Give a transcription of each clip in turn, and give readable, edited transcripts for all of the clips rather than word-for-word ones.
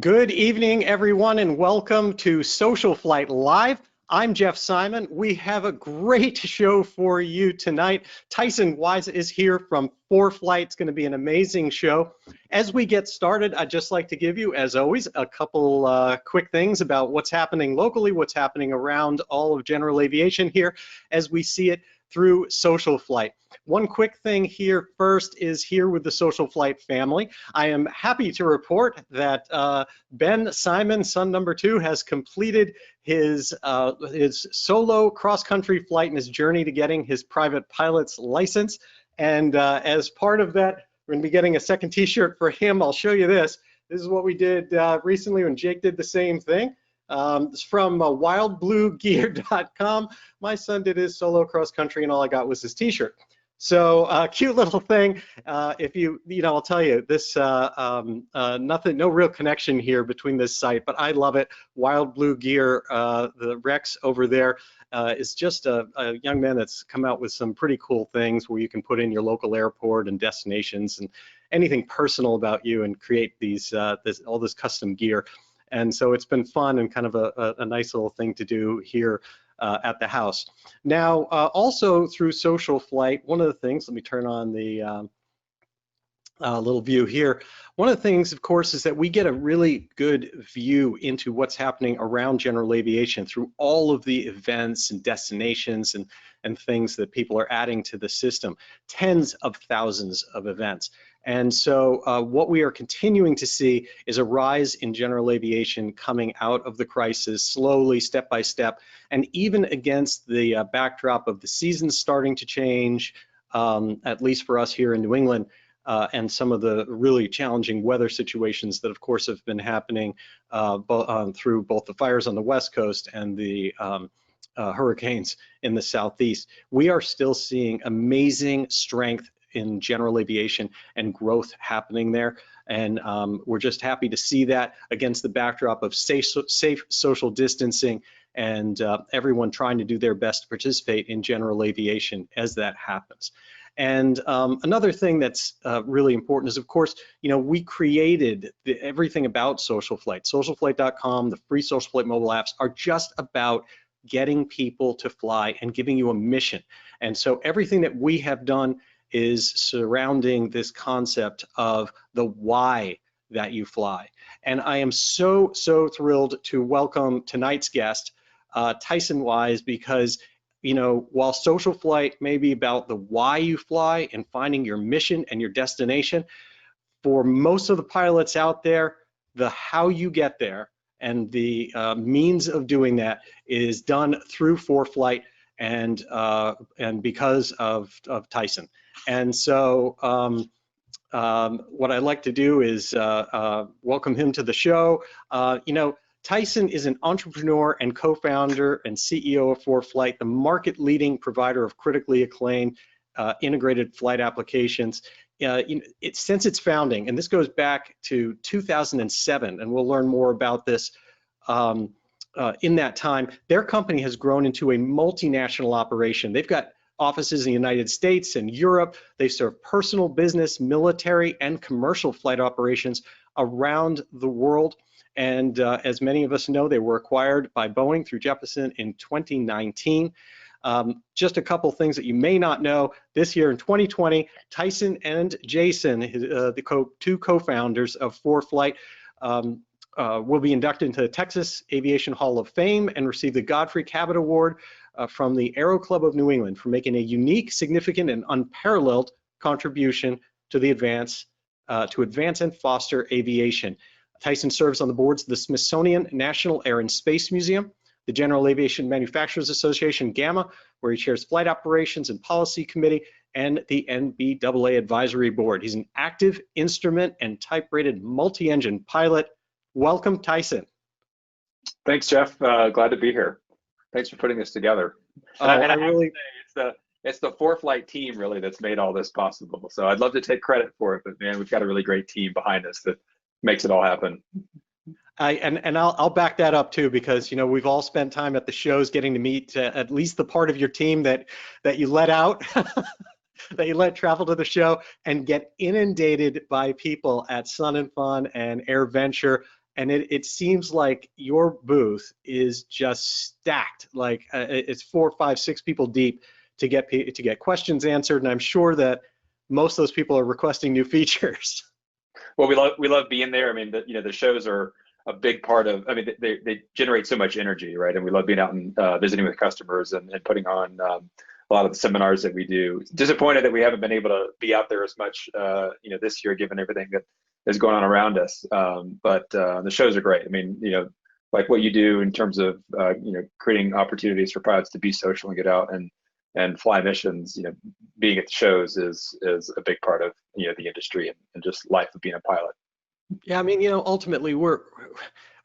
Good evening, everyone, and welcome to SocialFlight Live. I'm Jeff Simon. We have a great show for you tonight. Tyson Weihs is here from ForeFlight. It's going to be an amazing show. As we get started, I'd just like to give you, as always, a couple quick things about what's happening locally, what's happening around all of General Aviation here as we see it through SocialFlight. One quick thing here first is here with the SocialFlight family. I am happy to report that Ben Simon, son number 2, has completed his solo cross-country flight and his journey to getting his private pilot's license. And as part of that, we're going to be getting a second t-shirt for him. I'll show you this. This is what we did recently when Jake did the same thing. It's from wildbluegear.com. My son did his solo cross country and all I got was his t-shirt. So cute little thing. If I'll tell you this, nothing, no real connection here between this site, but I love it. Wild Blue Gear, the Rex over there is just a young man that's come out with some pretty cool things where you can put in your local airport and destinations and anything personal about you and create these all this custom gear. And so it's been fun and kind of a nice little thing to do here at the house. Now, also through SocialFlight, one of the things, let me turn on the little view here. One of the things, of course, is that we get a really good view into what's happening around General Aviation through all of the events and destinations and things that people are adding to the system. Tens of thousands of events. And so what we are continuing to see is a rise in general aviation coming out of the crisis slowly, step by step, and even against the backdrop of the seasons starting to change, at least for us here in New England, and some of the really challenging weather situations that, of course, have been happening through both the fires on the West Coast and the hurricanes in the Southeast. We are still seeing amazing strength in general aviation and growth happening there. And we're just happy to see that against the backdrop of safe social distancing and everyone trying to do their best to participate in general aviation as that happens. And another thing that's really important is, of course, we created everything about SocialFlight. SocialFlight.com, the free SocialFlight mobile apps are just about getting people to fly and giving you a mission. And so everything that we have done is surrounding this concept of the why that you fly. And I am so thrilled to welcome tonight's guest, Tyson Weihs, because while SocialFlight may be about the why you fly and finding your mission and your destination, for most of the pilots out there, the how you get there and the means of doing that is done through ForeFlight and because of Tyson. And so what I'd like to do is welcome him to the show. Tyson is an entrepreneur and co-founder and CEO of ForeFlight, the market-leading provider of critically acclaimed integrated flight applications. Since its founding, and this goes back to 2007, and we'll learn more about this in that time, their company has grown into a multinational operation. They've got offices in the United States and Europe. They serve personal, business, military, and commercial flight operations around the world. And as many of us know, they were acquired by Boeing through Jeppesen in 2019. Just a couple things that you may not know. This year in 2020, Tyson and Jason, the two co-founders of ForeFlight, will be inducted into the Texas Aviation Hall of Fame and receive the Godfrey Cabot Award from the Aero Club of New England for making a unique, significant, and unparalleled contribution to the advance and foster aviation. Tyson serves on the boards of the Smithsonian National Air and Space Museum, the General Aviation Manufacturers Association, GAMA, where he chairs Flight Operations and Policy Committee, and the NBAA Advisory Board. He's an active instrument and type-rated multi-engine pilot. Welcome, Tyson. Thanks, Jeff. Glad to be here. Thanks for putting this together. It's the ForeFlight team really that's made all this possible. So I'd love to take credit for it, but man, we've got a really great team behind us that makes it all happen. I'll back that up too, because we've all spent time at the shows getting to meet at least the part of your team that you let out, that you let travel to the show, and get inundated by people at Sun and Fun and AirVenture and it seems like your booth is just stacked. Like it's 4, 5, 6 people deep to get questions answered, and I'm sure that most of those people are requesting new features. Well, we love being there. I mean, the shows are a big part of. I mean, they generate so much energy, right? And we love being out and visiting with customers and putting on a lot of the seminars that we do. Disappointed that we haven't been able to be out there as much, this year, given everything that is going on around us. But the shows are great. I mean, like what you do in terms of creating opportunities for pilots to be social and get out and fly missions. Being at the shows is a big part of the industry and just life of being a pilot. Yeah, I mean, ultimately we're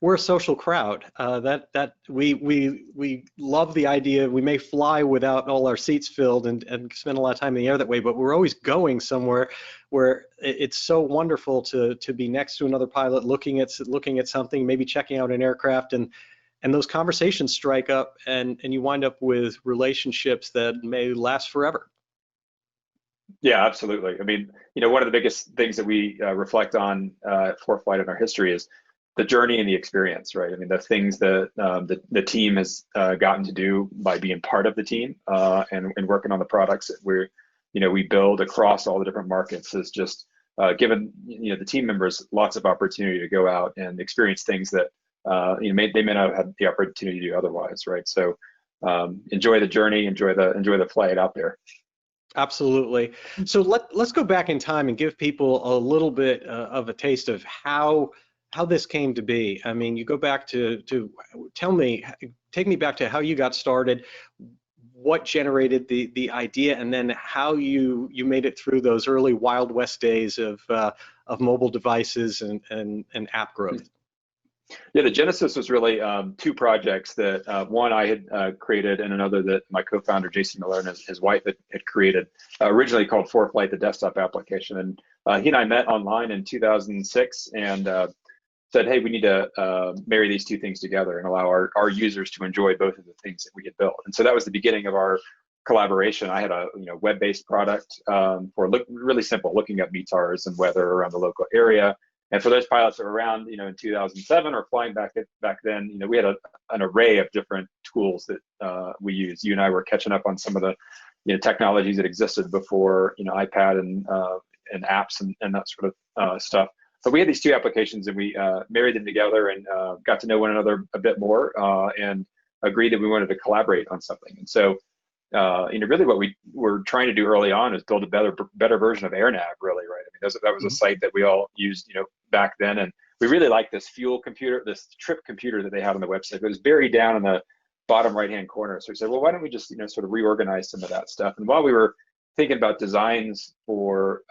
a social crowd. That we love the idea. We may fly without all our seats filled and spend a lot of time in the air that way, but we're always going somewhere where it's so wonderful to be next to another pilot, looking at something, maybe checking out an aircraft, and those conversations strike up, and you wind up with relationships that may last forever. Yeah, absolutely. I mean, one of the biggest things that we reflect on at ForeFlight in our history is the journey and the experience, right? I mean, the things that the team has gotten to do by being part of the team and working on the products that we build across all the different markets has just given the team members lots of opportunity to go out and experience things that they may not have had the opportunity to do otherwise, right? So enjoy the journey, enjoy the flight out there. Absolutely. So let's go back in time and give people a little bit of a taste of how this came to be. I mean, you go back to take me back to how you got started, what generated the idea, and then how you made it through those early Wild West days of mobile devices and app growth. Yeah, the genesis was really two projects that one I had created and another that my co-founder Jason Miller and his wife had created, originally called ForeFlight, the desktop application. And he and I met online in 2006 and said, hey, we need to marry these two things together and allow our users to enjoy both of the things that we had built. And so that was the beginning of our collaboration. I had a web-based product for really simple, looking up METARs and weather around the local area. And for those pilots that were around, in 2007 or flying back then, we had an array of different tools that we used. You and I were catching up on some of the technologies that existed before, iPad and apps and that sort of stuff. But we had these two applications and we married them together and got to know one another a bit more and agreed that we wanted to collaborate on something. And so, really what we were trying to do early on is build a better version of AirNav, really, right? I mean, that was a site that we all used, back then. And we really liked this fuel computer, this trip computer that they had on the website. It was buried down in the bottom right-hand corner. So we said, well, why don't we just, sort of reorganize some of that stuff? And while we were thinking about designs for,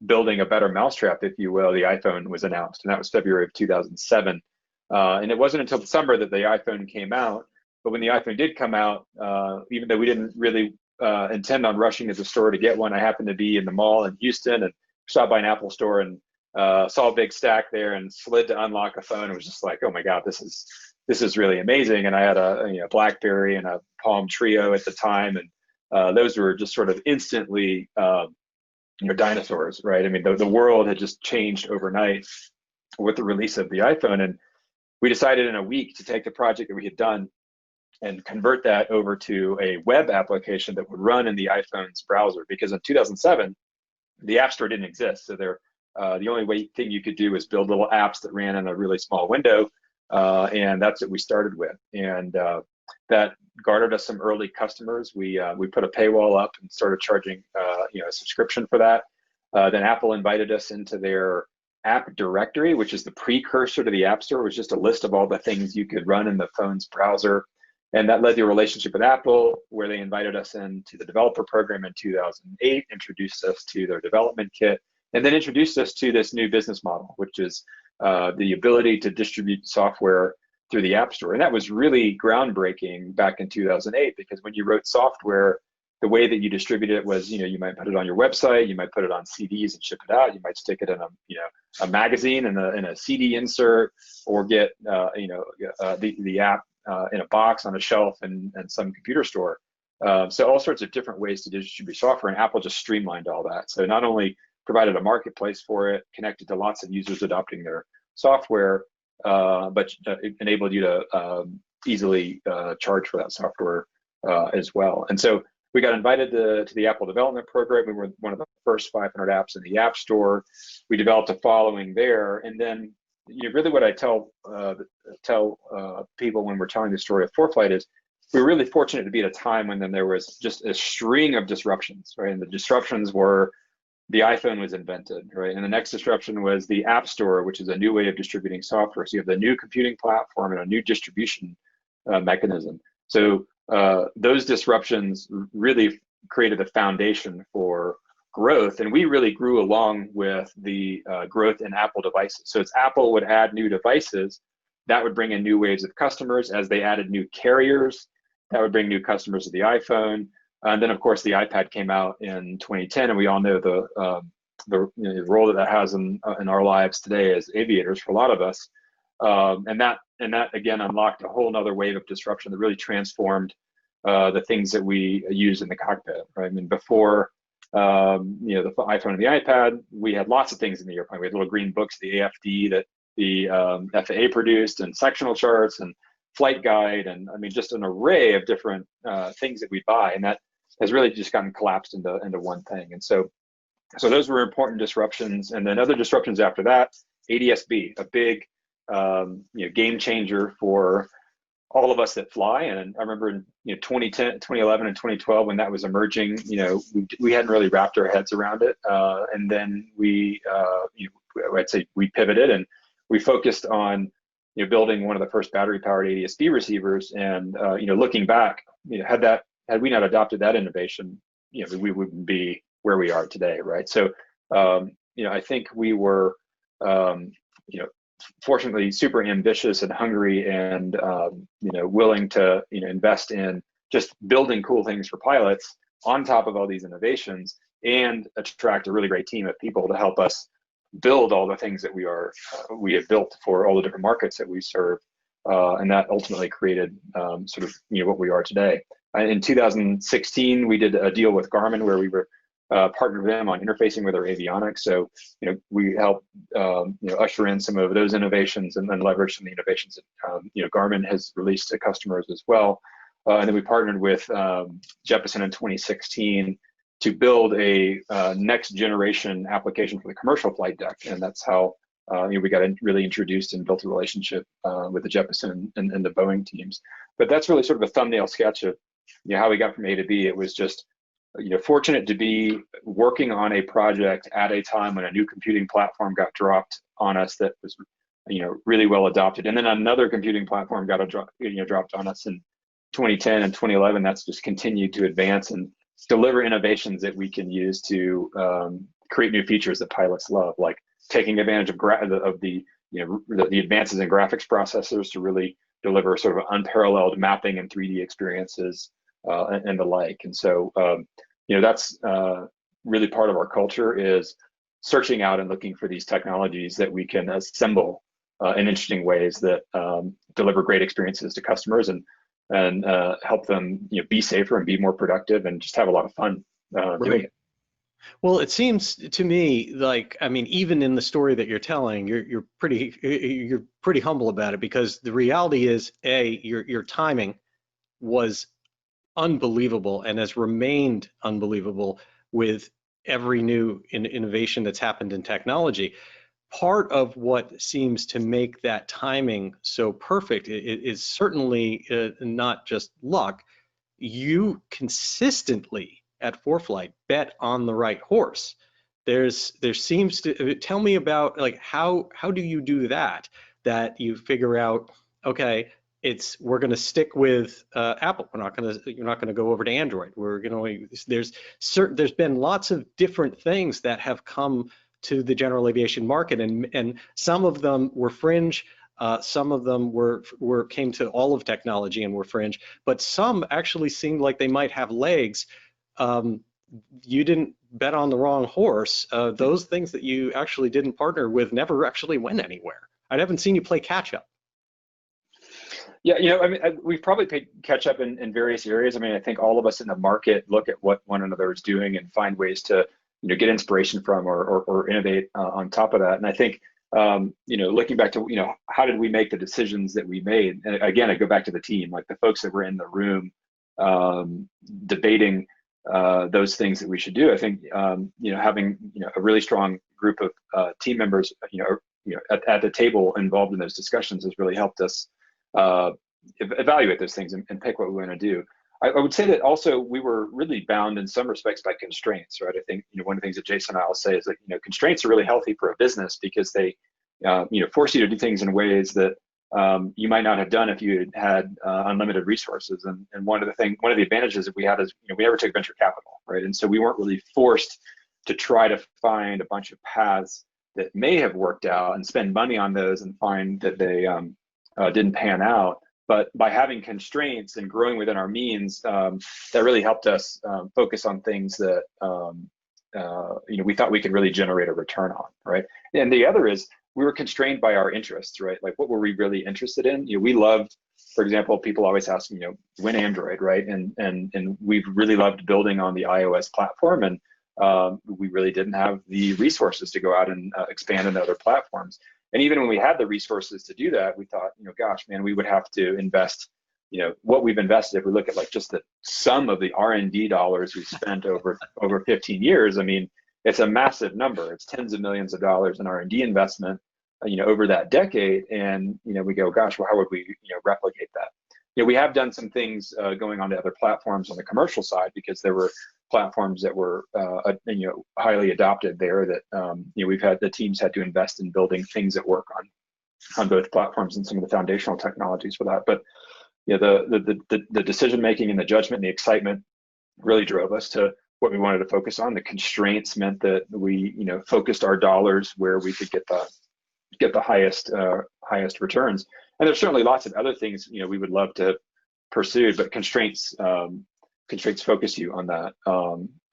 building a better mousetrap, if you will, the iPhone was announced, and that was February of 2007. And it wasn't until the summer that the iPhone came out. But when the iPhone did come out, even though we didn't really intend on rushing to the store to get one, I happened to be in the mall in Houston and stopped by an Apple store and saw a big stack there and slid to unlock a phone. It was just like, oh my God, this is really amazing. And I had a BlackBerry and a Palm Trio at the time, and those were just sort of instantly dinosaurs, right? I mean, the world had just changed overnight with the release of the iPhone, and we decided in a week to take the project that we had done and convert that over to a web application that would run in the iPhone's browser, because in 2007 the App Store didn't exist. So the only thing you could do was build little apps that ran in a really small window, and that's what we started with. And that garnered us some early customers. We put a paywall up and started charging a subscription for that. Then Apple invited us into their app directory, which is the precursor to the App Store. It was just a list of all the things you could run in the phone's browser. And that led to a relationship with Apple, where they invited us into the developer program in 2008, introduced us to their development kit, and then introduced us to this new business model, which is the ability to distribute software through the App Store. And that was really groundbreaking back in 2008, because when you wrote software, the way that you distributed it was, you might put it on your website, you might put it on CDs and ship it out, you might stick it in a magazine and a CD insert, or get the app in a box on a shelf in some computer store. So all sorts of different ways to distribute software, and Apple just streamlined all that. So not only provided a marketplace for it, connected to lots of users adopting their software, but it enabled you to easily charge for that software as well. And so we got invited to the Apple development program. We were one of the first 500 apps in the App Store. We developed a following there, and then really what I tell people when we're telling the story of ForeFlight is we were really fortunate to be at a time when then there was just a string of disruptions, right? And the disruptions were the iPhone was invented, right? And the next disruption was the App Store, which is a new way of distributing software. So you have the new computing platform and a new distribution mechanism. So those disruptions really created the foundation for growth, and we really grew along with the growth in Apple devices. So as Apple would add new devices, that would bring in new waves of customers. As they added new carriers, that would bring new customers to the iPhone. And then, of course, the iPad came out in 2010, and we all know the role that has in our lives today as aviators for a lot of us. And that again unlocked a whole nother wave of disruption that really transformed the things that we use in the cockpit. Right? I mean, before the iPhone and the iPad, we had lots of things in the airplane. We had little green books, the AFD that the FAA produced, and sectional charts, and flight guide, and I mean just an array of different things that we buy, and that has really just gotten collapsed into one thing. And so those were important disruptions. And then other disruptions after that, ADS-B, a big game changer for all of us that fly. And I remember in 2010, 2011, and 2012 when that was emerging, we hadn't really wrapped our heads around it. And then I'd say we pivoted and we focused on building one of the first battery-powered ADS-B receivers. And looking back, had we not adopted that innovation, we wouldn't be where we are today, right? So, I think we were, fortunately, super ambitious and hungry, and willing to invest in just building cool things for pilots on top of all these innovations, and attract a really great team of people to help us build all the things that we have built for all the different markets that we serve, and that ultimately created sort of what we are today. In 2016, we did a deal with Garmin where we were partnered with them on interfacing with our avionics. So we helped usher in some of those innovations, and then leverage some of the innovations that Garmin has released to customers as well. And then we partnered with Jeppesen in 2016 to build a next generation application for the commercial flight deck, and that's how we got really introduced and built a relationship with the Jeppesen and the Boeing teams. But that's really sort of a thumbnail sketch of how we got from A to B. It was just fortunate to be working on a project at a time when a new computing platform got dropped on us that was really well adopted, and then another computing platform got dropped on us in 2010 and 2011. That's just continued to advance and deliver innovations that we can use to create new features that pilots love, like taking advantage of the advances in graphics processors to really deliver sort of unparalleled mapping and 3D experiences and the like. And so that's really part of our culture, is searching out and looking for these technologies that we can assemble in interesting ways that deliver great experiences to customers and help them be safer and be more productive and just have a lot of fun doing it. Well, it seems to me like, I mean, even in the story that you're telling, you're pretty humble about it, because the reality is, your timing was unbelievable and has remained unbelievable with every new innovation that's happened in technology. Part of what seems to make that timing so perfect is certainly not just luck. You consistently at ForeFlight bet on the right horse. There seems to, tell me about, like, how do you do that you figure out, okay, we're going to stick with Apple. You're not going to go over to Android. There's been lots of different things that have come to the general aviation market, and some of them were fringe. Some of them came to all of technology and were fringe, but some actually seemed like they might have legs. You didn't bet on the wrong horse. Those things that you actually didn't partner with never actually went anywhere. I haven't seen you play catch up. Yeah, I mean, we've probably played catch up in various areas. I mean, I think all of us in the market look at what one another is doing and find ways to get inspiration from or innovate on top of that. And I think looking back to, how did we make the decisions that we made? And again, I go back to the team, like the folks that were in the room debating those things that we should do. I think, having, a really strong group of team members, at the table involved in those discussions has really helped us evaluate those things and pick what we want to do. I would say that also we were really bound in some respects by constraints, right? I think, one of the things that Jason and I will say is that, constraints are really healthy for a business because they, force you to do things in ways that you might not have done if you had unlimited resources. And one of the advantages that we had is, we never took venture capital, right? And so we weren't really forced to try to find a bunch of paths that may have worked out and spend money on those and find that they didn't pan out. But by having constraints and growing within our means, that really helped us focus on things that we thought we could really generate a return on, right? And the other is we were constrained by our interests, right? Like, what were we really interested in? We loved, for example, people always ask me, when Android, right? And we've really loved building on the iOS platform, and we really didn't have the resources to go out and expand into other platforms. And even when we had the resources to do that, we thought, gosh, man, we would have to invest, what we've invested. If we look at like just the sum of the R&D dollars we've spent over 15 years, I mean, it's a massive number. It's tens of millions of dollars in R&D investment, over that decade. And, we go, gosh, well, how would we, replicate that? We have done some things going on to other platforms on the commercial side because there were platforms that were highly adopted there that the teams had to invest in building things that work on both platforms and some of the foundational technologies for that. But the decision making and the judgment and the excitement really drove us to what we wanted to focus on. The constraints meant that we focused our dollars where we could get the highest returns. And there's certainly lots of other things we would love to pursue, but constraints focus you on that.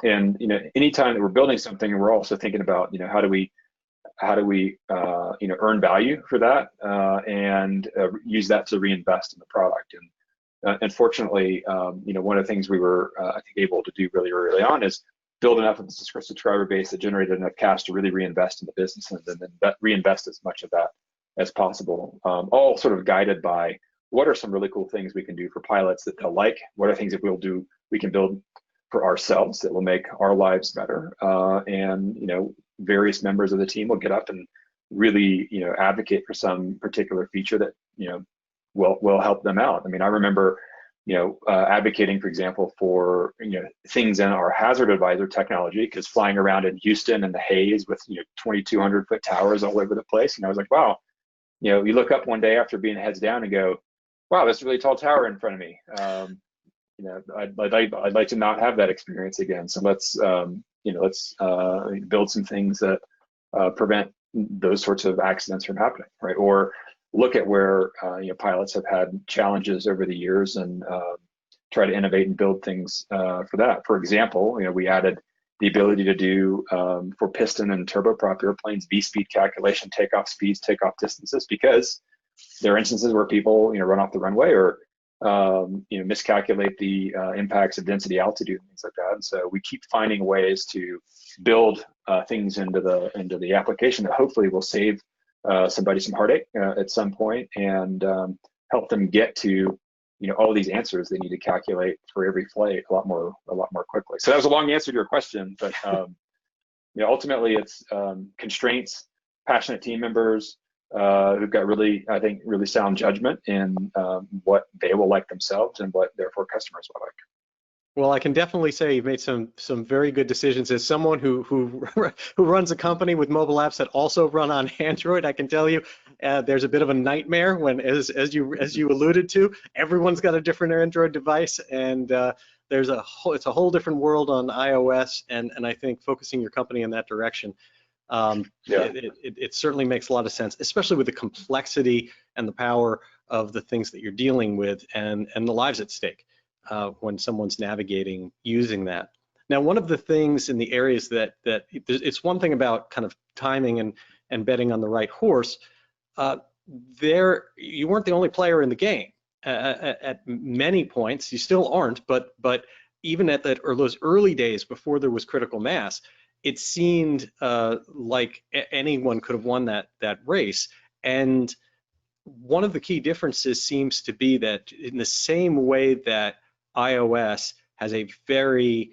And anytime that we're building something, we're also thinking about how do we earn value for that and use that to reinvest in the product. And unfortunately, one of the things we were I think able to do really early on is build enough of a subscriber base that generated enough cash to really reinvest in the business and then reinvest as much of that as possible. All sort of guided by what are some really cool things we can do for pilots that they'll like? What are things that we can build for ourselves that will make our lives better? And various members of the team will get up and really advocate for some particular feature that will help them out. I mean, I remember advocating, for example, for things in our hazard advisor technology, because flying around in Houston in the haze with 2,200 foot towers all over the place, and I was like, wow, you look up one day after being heads down and go, wow, that's a really tall tower in front of me. I'd like to not have that experience again. So let's build some things that prevent those sorts of accidents from happening, right? Or look at where pilots have had challenges over the years and try to innovate and build things for that. For example, we added the ability to do for piston and turboprop airplanes V-speed calculation, takeoff speeds, takeoff distances, because there are instances where people run off the runway or miscalculate the impacts of density, altitude, and things like that. And so we keep finding ways to build things into the application that hopefully will save somebody some heartache at some point and help them get to all these answers they need to calculate for every flight a lot more quickly. So that was a long answer to your question, but ultimately it's constraints, passionate team members who've got really sound judgment in what they will like themselves and what therefore customers will like. Well, I can definitely say you've made some very good decisions. As someone who runs a company with mobile apps that also run on Android, I can tell you there's a bit of a nightmare when, as you alluded to, everyone's got a different Android device, and it's a whole different world on iOS. And I think focusing your company in that direction, it certainly makes a lot of sense, especially with the complexity and the power of the things that you're dealing with and the lives at stake. When someone's navigating using that. Now, one of the things in the areas that it's one thing about kind of timing and betting on the right horse. You weren't the only player in the game at many points. You still aren't, but even at those early days before there was critical mass, it seemed like anyone could have won that race. And one of the key differences seems to be that in the same way that iOS has a very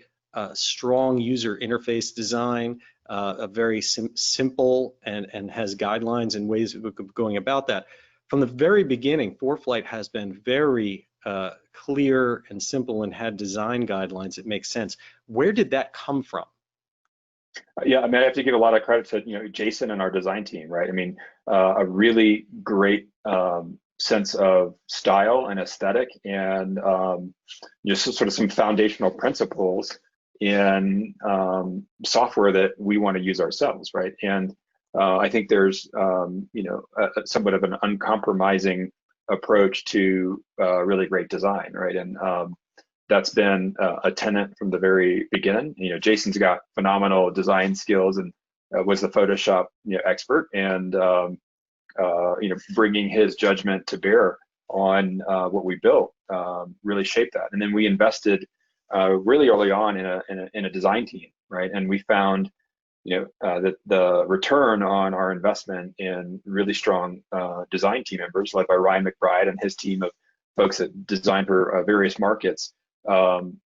strong user interface design, a very simple and has guidelines and ways of going about that. From the very beginning, ForeFlight has been very clear and simple and had design guidelines that make sense. Where did that come from? Yeah, I mean, I have to give a lot of credit to Jason and our design team, right? I mean, a really great sense of style and aesthetic, and just sort of some foundational principles in software that we want to use ourselves, right? And I think there's somewhat of an uncompromising approach to really great design, right? And that's been a tenet from the very beginning. Jason's got phenomenal design skills and was the Photoshop expert, and bringing his judgment to bear on what we built really shaped that. And then we invested really early on in a design team, right? And we found that the return on our investment in really strong design team members, led by Ryan McBride and his team of folks that design for various markets,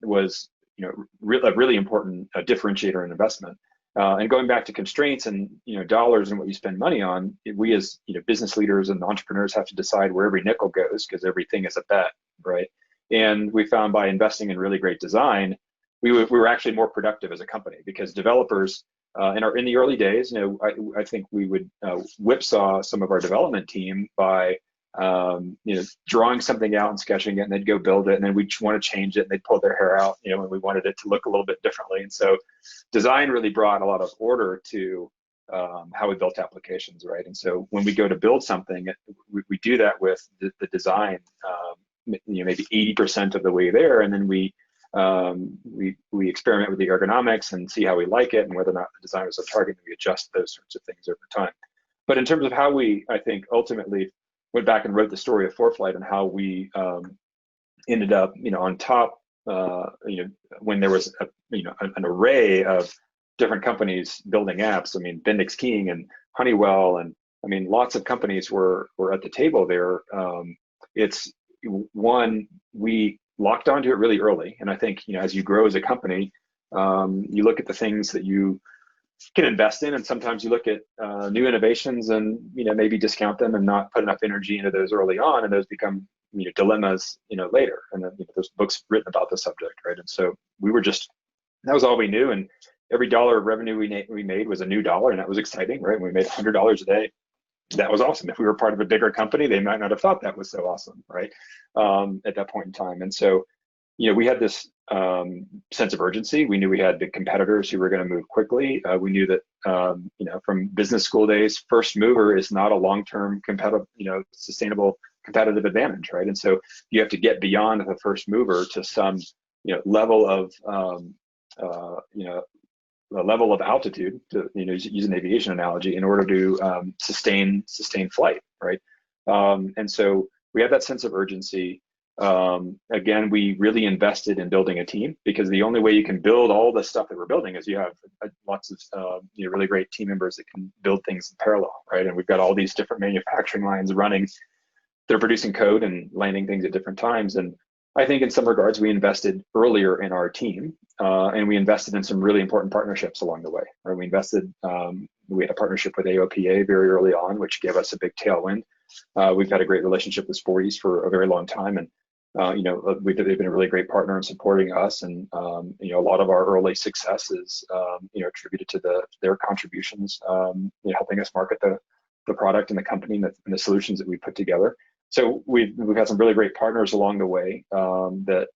was a really important differentiator in investment. And going back to constraints and dollars and what you spend money on, we as business leaders and entrepreneurs have to decide where every nickel goes, because everything is a bet, right? And we found by investing in really great design, we were actually more productive as a company, because developers in the early days, I think we would whipsaw some of our development team by drawing something out and sketching it, and they'd go build it, and then we'd want to change it, and they'd pull their hair out, and we wanted it to look a little bit differently. And so design really brought a lot of order to how we built applications, right? And so when we go to build something, we do that with the design, maybe 80% of the way there, and then we experiment with the ergonomics and see how we like it, and whether or not the design was a target, and we adjust those sorts of things over time. But in terms of how we, I think, ultimately went back and wrote the story of ForeFlight and how we ended up, on top, when there was an array of different companies building apps. I mean, Bendix King and Honeywell, and I mean, lots of companies were at the table there. It's one, we locked onto it really early, and I think as you grow as a company, you look at the things that you can invest in, and sometimes you look at new innovations and maybe discount them and not put enough energy into those early on, and those become dilemmas later. And then there's books written about the subject, right? And so we were just, that was all we knew, and every dollar of revenue we made was a new dollar, and that was exciting, right? We made $100 a day. That was awesome. If we were part of a bigger company, they might not have thought that was so awesome, right? At that point in time. And so we had this sense of urgency. We knew we had big competitors who were going to move quickly. We knew that from business school days, first mover is not a long-term competitive, sustainable competitive advantage, right? And so you have to get beyond the first mover to some level of a level of altitude, to use an aviation analogy, in order to sustain flight, right? And so we have that sense of urgency. Again, we really invested in building a team, because the only way you can build all the stuff that we're building is you have lots of really great team members that can build things in parallel, right? And we've got all these different manufacturing lines running. They're producing code and landing things at different times. And I think in some regards, we invested earlier in our team, and we invested in some really important partnerships along the way. Right? We invested, we had a partnership with AOPA very early on, which gave us a big tailwind. We've had a great relationship with Weihs for a very long time, and they've been a really great partner in supporting us, and a lot of our early successes, attributed to their contributions, helping us market the product and the company and the solutions that we put together. So we've had some really great partners along the way that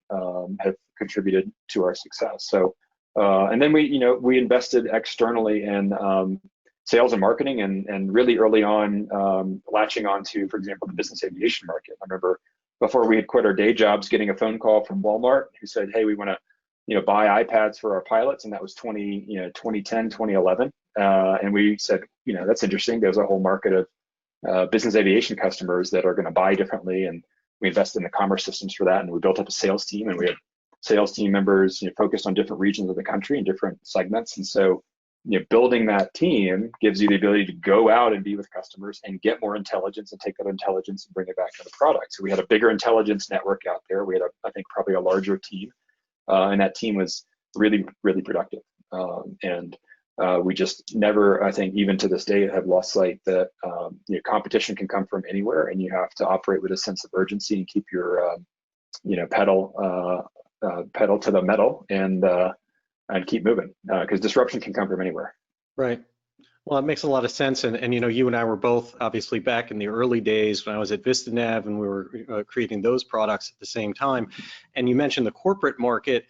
have contributed to our success. So and then we invested externally in sales and marketing, and really early on latching onto, for example, the business aviation market. I remember before we had quit our day jobs, getting a phone call from Walmart who said, "Hey, we want to buy iPads for our pilots," and that was 2010, 2011. And we said, that's interesting. There's a whole market of business aviation customers that are going to buy differently, and we invested in the commerce systems for that, and we built up a sales team, and we have sales team members focused on different regions of the country and different segments. And so building that team gives you the ability to go out and be with customers and get more intelligence and take that intelligence and bring it back to the product. So we had a bigger intelligence network out there. We had, I think, probably a larger team, and that team was really, really productive. And we just never, I think, even to this day, have lost sight that competition can come from anywhere, and you have to operate with a sense of urgency and keep your pedal to the metal and keep moving, because disruption can come from anywhere. Right. Well, it makes a lot of sense. And you and I were both obviously back in the early days when I was at VistaNav, and we were creating those products at the same time. And you mentioned the corporate market.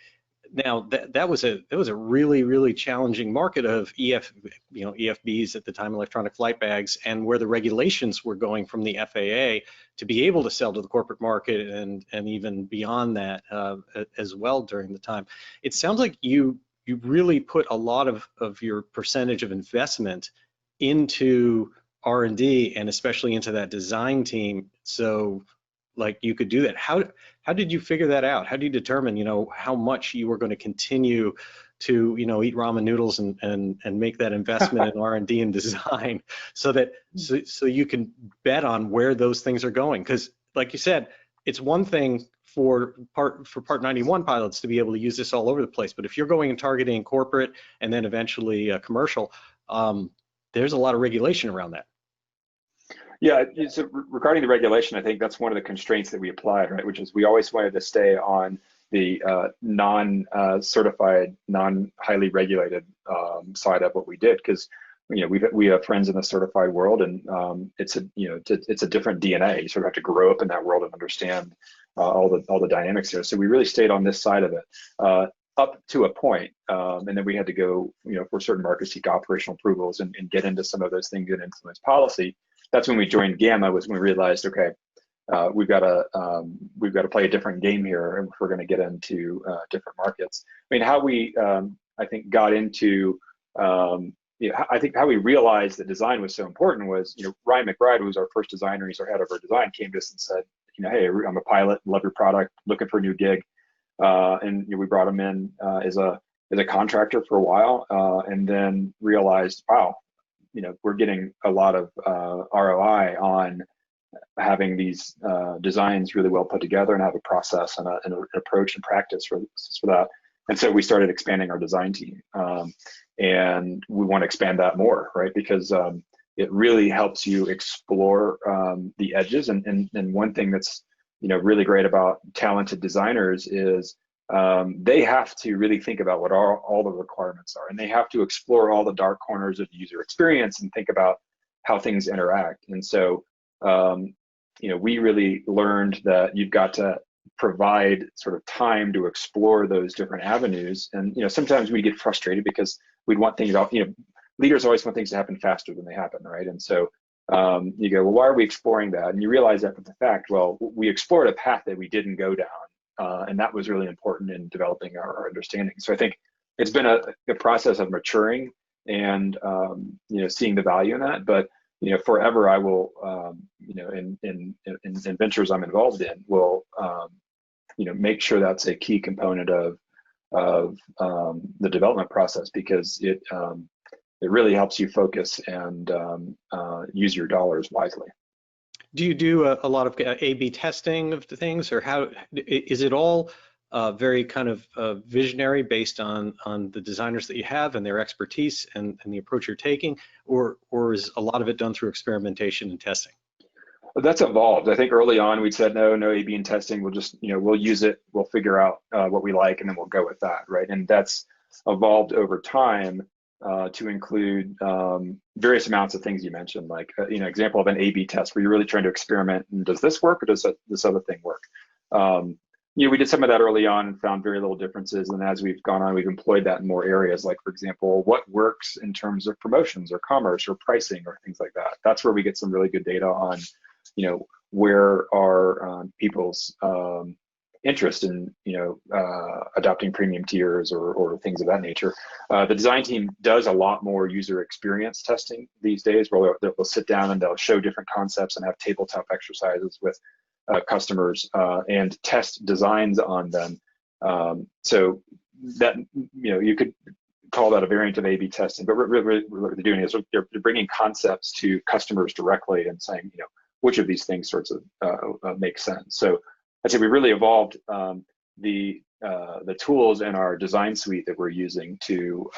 Now that was a really, really challenging market of EFBs at the time, electronic flight bags, and where the regulations were going from the FAA to be able to sell to the corporate market and even beyond that as well during the time. It sounds like you really put a lot of your percentage of investment into R&D, and especially into that design team, so like you could do that. How did you figure that out? How do you determine how much you were going to continue to eat ramen noodles and make that investment in R&D and design, so that so you can bet on where those things are going? Because like you said, it's one thing for Part 91 pilots to be able to use this all over the place, but if you're going and targeting corporate and then eventually commercial, there's a lot of regulation around that. Yeah, so regarding the regulation, I think that's one of the constraints that we applied, right? Which is we always wanted to stay on the non-certified, non-highly regulated side of what we did, because we have friends in the certified world, and it's a different DNA. You sort of have to grow up in that world and understand all the dynamics there. So we really stayed on this side of it up to a point, and then we had to go for certain markets, seek operational approvals and get into some of those things that influence policy. That's when we joined Gamma, was when we realized, okay, we've got to play a different game here if we're going to get into different markets. I mean, how we I think got into I think how we realized that design was so important was, Ryan McBride, who was our first designer, he's our head of our design, came to us and said, hey, I'm a pilot, love your product, looking for a new gig, and we brought him in as a contractor for a while, and then realized, wow, we're getting a lot of ROI on having these designs really well put together and have a process and an approach and practice for that. And so we started expanding our design team, and we want to expand that more, right? Because it really helps you explore the edges. And one thing that's really great about talented designers is they have to really think about what all the requirements are, and they have to explore all the dark corners of user experience and think about how things interact. And so we really learned that you've got to provide sort of time to explore those different avenues. And sometimes we get frustrated because we'd want things leaders always want things to happen faster than they happen, right? And so you go, well, why are we exploring that? And you realize after the fact, well, we explored a path that we didn't go down. And that was really important in developing our understanding. So I think it's been a process of maturing and seeing the value in that. But forever, I will in ventures I'm involved in, will make sure that's a key component of the development process, because it really helps you focus and use your dollars wisely. Do you do a lot of A/B testing of the things, or how is it all very kind of visionary based on the designers that you have and their expertise and the approach you're taking, or is a lot of it done through experimentation and testing? Well, that's evolved. I think early on we'd said no A/B and testing. We'll just we'll use it, we'll figure out what we like, and then we'll go with that, right? And that's evolved over time to include various amounts of things you mentioned, like example of an A/B test where you're really trying to experiment, and does this work or does this other thing work? We did some of that early on and found very little differences, and as we've gone on, we've employed that in more areas, like, for example, what works in terms of promotions or commerce or pricing or things like that. That's where we get some really good data on where are people's interest in adopting premium tiers or things of that nature. The design team does a lot more user experience testing these days, where they'll sit down and they'll show different concepts and have tabletop exercises with customers and test designs on them. So that you could call that a variant of A/B testing, but really what they're doing is they're bringing concepts to customers directly and saying, which of these things sorts of make sense. So I'd say we really evolved the tools in our design suite that we're using to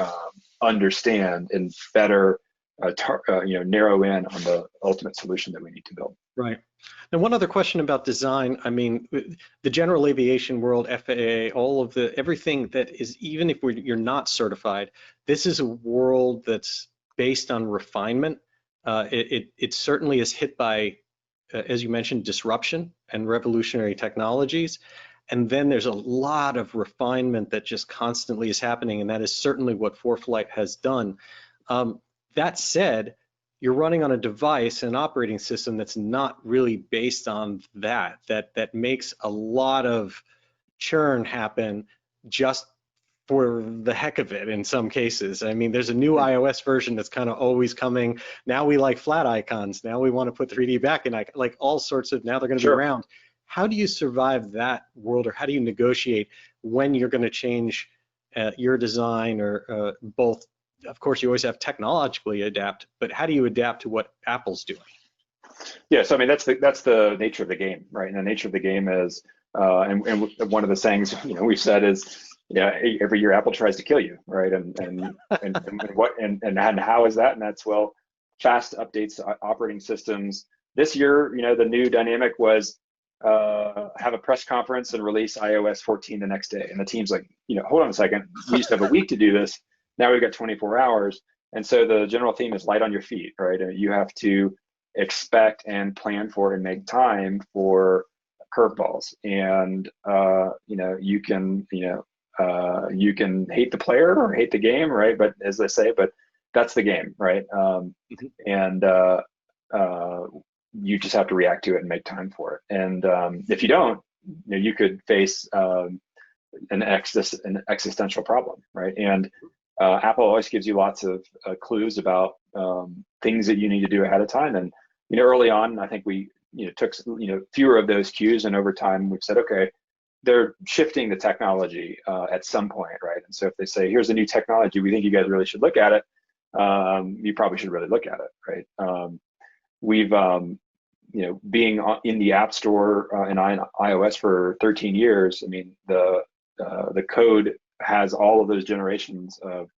understand and better narrow in on the ultimate solution that we need to build. Right. Now, one other question about design. I mean, the general aviation world, FAA, everything that is, even if you're not certified, this is a world that's based on refinement. It certainly is hit by, as you mentioned, disruption and revolutionary technologies. And then there's a lot of refinement that just constantly is happening, and that is certainly what ForeFlight has done. That said, you're running on a device, an operating system that's not really based on that makes a lot of churn happen just for the heck of it in some cases. I mean, there's a new iOS version that's kind of always coming. Now we like flat icons. Now we want to put 3D back in, like all sorts of, now they're going to be round. How do you survive that world, or how do you negotiate when you're going to change your design, or both? Of course, you always have technologically adapt, but how do you adapt to what Apple's doing? Yeah, so I mean, that's the nature of the game, right? And the nature of the game is, and one of the sayings we've said is, every year Apple tries to kill you, right? And how is that? And that's, well, fast updates to operating systems. This year, the new dynamic was have a press conference and release iOS 14 the next day, and the team's like, hold on a second, we used to have a week to do this. Now we've got 24 hours. And so the general theme is light on your feet, right? And you have to expect and plan for and make time for curveballs. And you can hate the player or hate the game, right? But as they say, but that's the game, right? And you just have to react to it and make time for it. And if you don't, you could face an existential problem, right? And Apple always gives you lots of clues about things that you need to do ahead of time. And early on, I think we took fewer of those cues, and over time we've said, okay, they're shifting the technology at some point, right? And so if they say, here's a new technology, we think you guys really should look at it, you probably should really look at it, right? We've being in the App Store in iOS for 13 years, I mean, the code has all of those generations of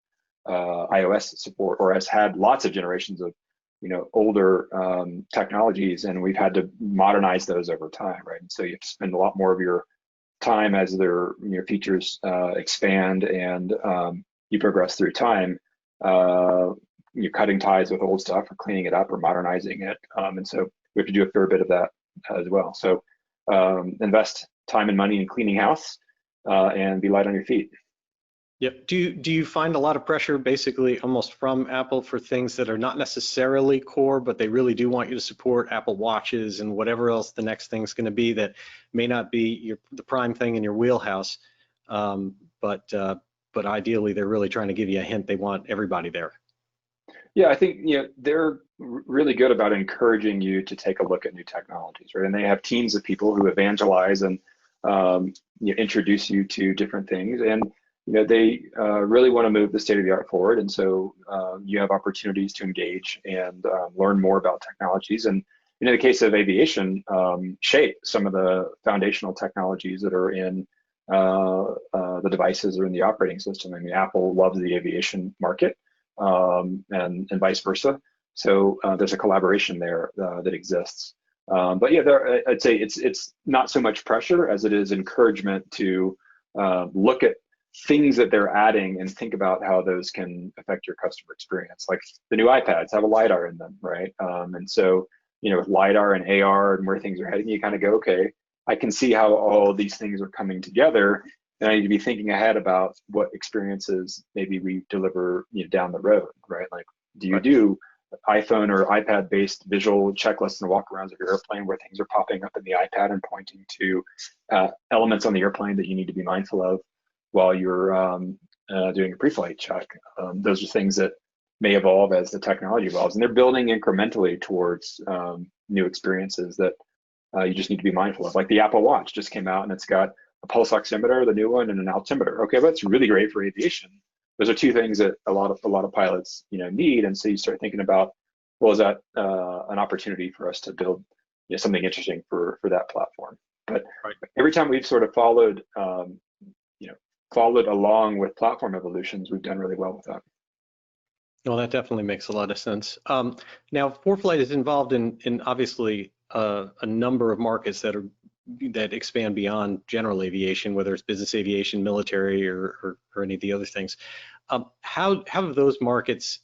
iOS support, or has had lots of generations of older technologies, and we've had to modernize those over time, right? And so you have to spend a lot more of your time as their features expand and you progress through time. You're cutting ties with old stuff, or cleaning it up, or modernizing it, and so we have to do a fair bit of that as well. So invest time and money in cleaning house and be light on your feet. Yep. Do you find a lot of pressure, basically almost from Apple, for things that are not necessarily core, but they really do want you to support Apple Watches and whatever else the next thing's going to be that may not be the prime thing in your wheelhouse, but ideally they're really trying to give you a hint they want everybody there? Yeah, I think they're really good about encouraging you to take a look at new technologies, right? And they have teams of people who evangelize and introduce you to different things, and they really want to move the state of the art forward. And so you have opportunities to engage and learn more about technologies. And in the case of aviation, shape some of the foundational technologies that are in the devices or in the operating system. I mean, Apple loves the aviation market, and vice versa. So there's a collaboration there that exists. But yeah, I'd say it's not so much pressure as it is encouragement to look at things that they're adding and think about how those can affect your customer experience. Like the new iPads have a LiDAR in them, right? And so, with LiDAR and AR and where things are heading, you kind of go, okay, I can see how all these things are coming together, and I need to be thinking ahead about what experiences maybe we deliver down the road, right? Like, do you do iPhone or iPad-based visual checklists and walkarounds of your airplane where things are popping up in the iPad and pointing to elements on the airplane that you need to be mindful of while you're doing a pre-flight check? Those are things that may evolve as the technology evolves, and they're building incrementally towards new experiences that you just need to be mindful of. Like the Apple Watch just came out, and it's got a pulse oximeter, the new one, and an altimeter. Okay, well, that's really great for aviation, those are two things that a lot of pilots need. And so you start thinking about, well, is that an opportunity for us to build something interesting for that platform? But Right. every time we've sort of followed along with platform evolutions, we've done really well with that. Well, that definitely makes a lot of sense. Now, ForeFlight is involved in obviously a number of markets that expand beyond general aviation, whether it's business aviation, military, or any of the other things. How have those markets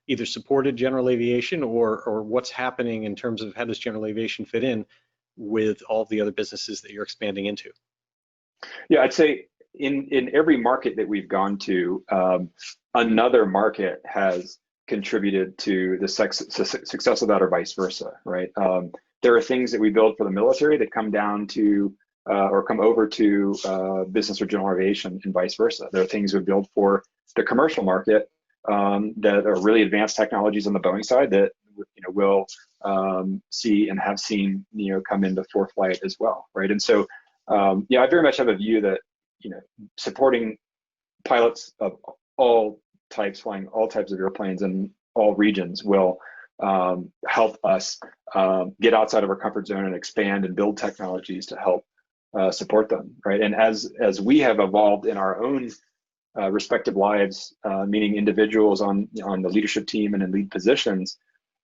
either supported general aviation, or what's happening in terms of how does general aviation fit in with all the other businesses that you're expanding into? Yeah, I'd say in every market that we've gone to, another market has contributed to the success of that, or vice versa, right? There are things that we build for the military that come down to or come over to business or general aviation, and vice versa. There are things we build for the commercial market that are really advanced technologies on the Boeing side that will see and have seen come into ForeFlight as well, right? And so yeah, I very much have a view that supporting pilots of all types, flying all types of airplanes in all regions, will help us get outside of our comfort zone and expand and build technologies to help support them, right? And as we have evolved in our own respective lives, meaning individuals on the leadership team and in lead positions,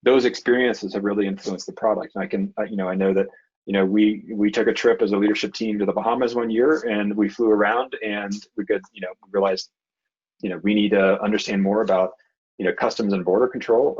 those experiences have really influenced the product. And I know that we took a trip as a leadership team to the Bahamas one year, and we flew around, and we realized we need to understand more about customs and border control,